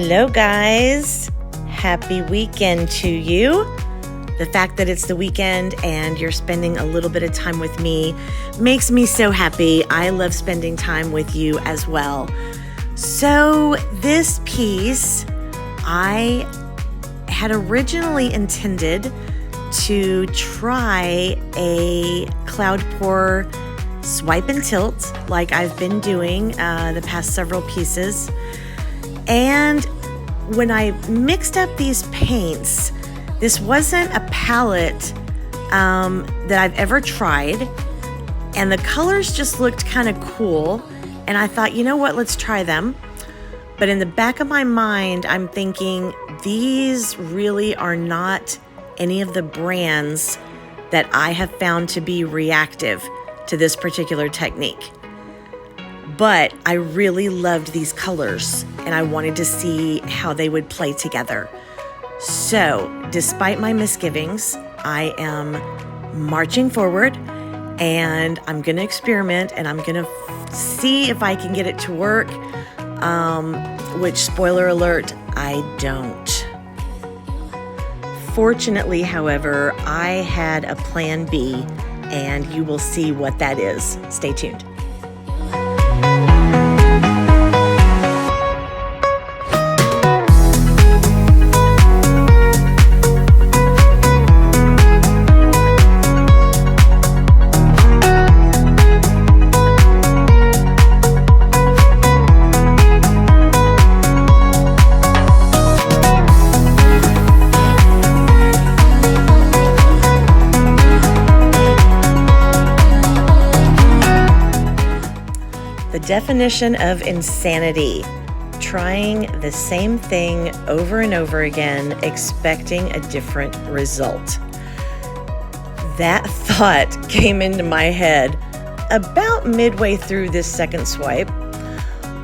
Hello guys, happy weekend to you. The fact that it's the weekend and you're spending a little bit of time with me makes me so happy. I love spending time with you as well. So this piece, I had originally intended to try a cloud pour swipe and tilt like I've been doing the past several pieces. And when I mixed up these paints, this wasn't a palette that I've ever tried, and the colors just looked kind of cool, and I thought, you know what, let's try them. But in the back of my mind, I'm thinking these really are not any of the brands that I have found to be reactive to this particular technique. But I really loved these colors and I wanted to see how they would play together. So, despite my misgivings, I am marching forward and I'm gonna experiment and I'm gonna see if I can get it to work, which, spoiler alert, I don't. Fortunately, however, I had a plan B and you will see what that is. Stay tuned. Definition of insanity: trying the same thing over and over again, expecting a different result. That thought came into my head about midway through this second swipe,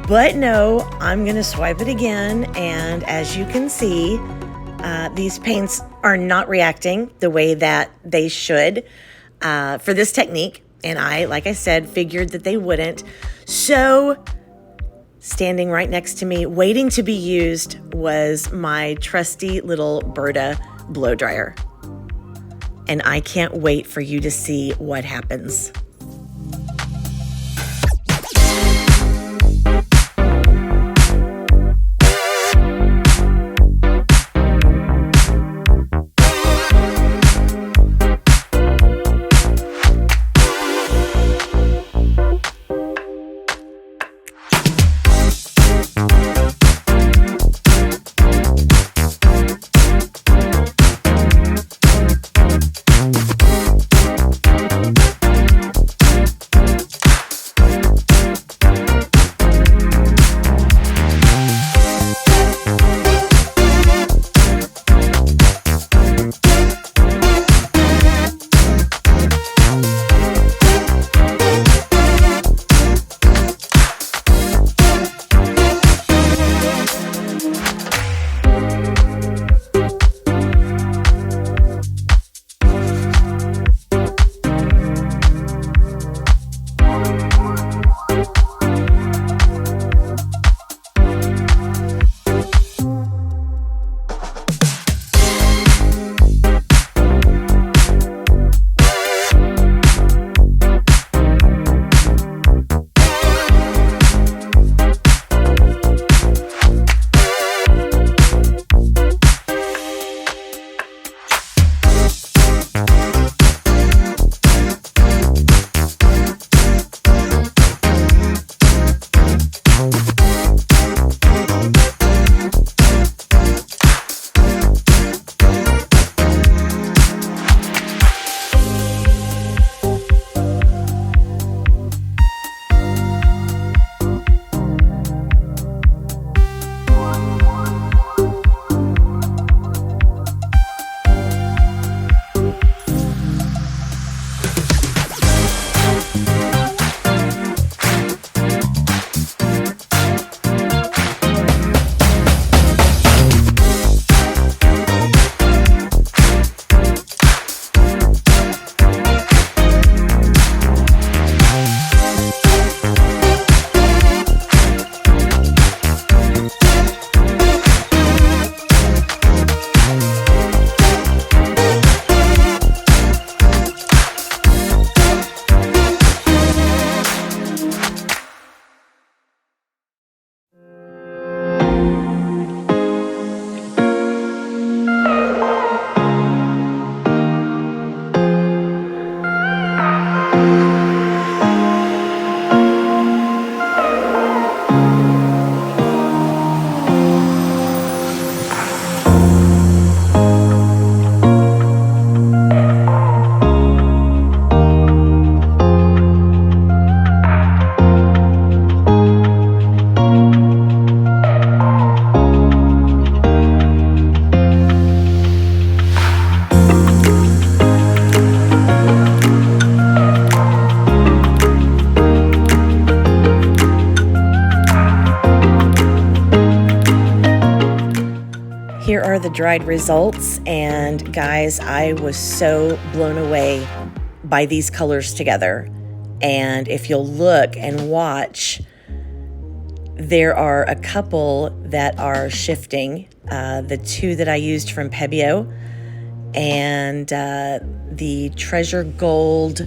but no, I'm gonna swipe it again, and as you can see, these paints are not reacting the way that they should for this technique. And I, like I said, figured that they wouldn't. So, standing right next to me, waiting to be used, was my trusty little Brita blow dryer. And I can't wait for you to see what happens. dried results, and guys, I was so blown away by these colors together. And if you'll look and watch, there are a couple that are shifting. The two that I used from Pebeo and the Treasure Gold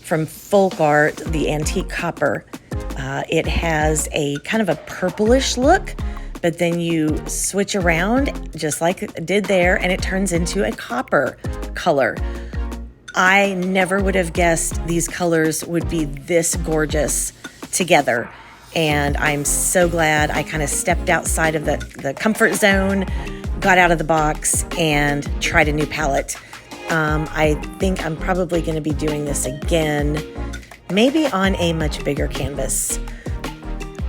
from Folk Art, the antique copper. It has a kind of a purplish look, but then you switch around just like it did there and it turns into a copper color. I never would have guessed these colors would be this gorgeous together. And I'm so glad I kind of stepped outside of the comfort zone, got out of the box, and tried a new palette. I think I'm probably going to be doing this again, maybe on a much bigger canvas.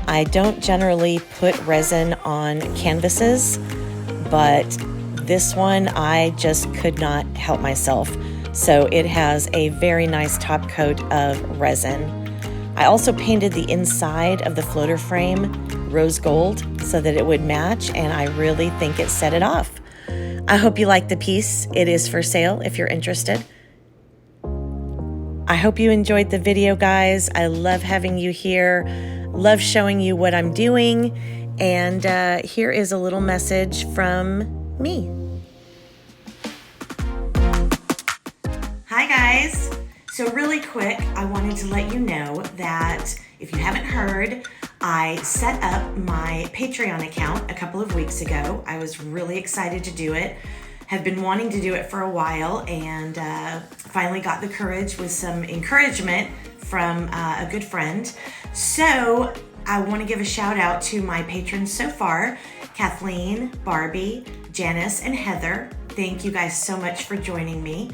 I don't generally put resin on canvases, but this one I just could not help myself. So it has a very nice top coat of resin. I also painted the inside of the floater frame rose gold so that it would match, and I really think it set it off. I hope you like the piece. It is for sale if you're interested. I hope you enjoyed the video, guys. I love having you here, love showing you what I'm doing, and here is a little message from me. Hi guys. So really quick, I wanted to let you know that if you haven't heard, I set up my Patreon account a couple of weeks ago. I was really excited to do it. Have been wanting to do it for a while, and finally got the courage with some encouragement from a good friend. So I want to give a shout out to my patrons so far, Kathleen, Barbie, Janice, and Heather. Thank you guys so much for joining me.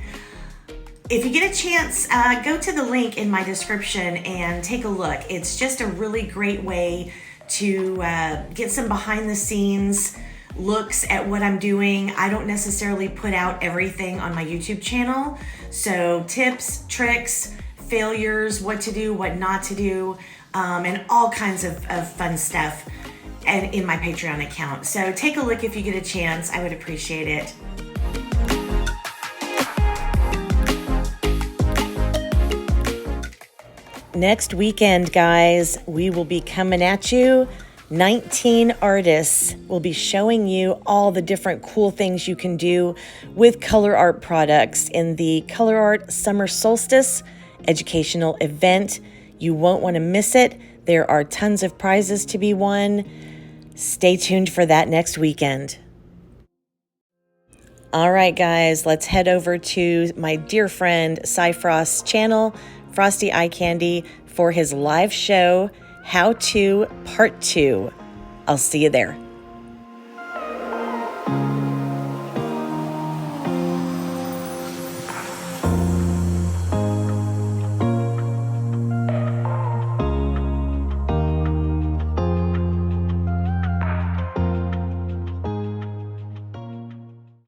If you get a chance, go to the link in my description and take a look. It's just a really great way to get some behind the scenes looks at what I'm doing. I don't necessarily put out everything on my YouTube channel. So tips, tricks, failures, what to do, what not to do, and all kinds of fun stuff and in my Patreon account. So take a look if you get a chance. I would appreciate it. Next weekend, guys, we will be coming at you. 19 artists will be showing you all the different cool things you can do with Colourarte products in the Colourarte Summer Solstice educational event. You won't want to miss it. There are tons of prizes to be won. Stay tuned for that next weekend. All right, guys, let's head over to my dear friend Cy Frost's channel, Frosty Eye Candy, for his live show, How To Part 2. I'll see you there.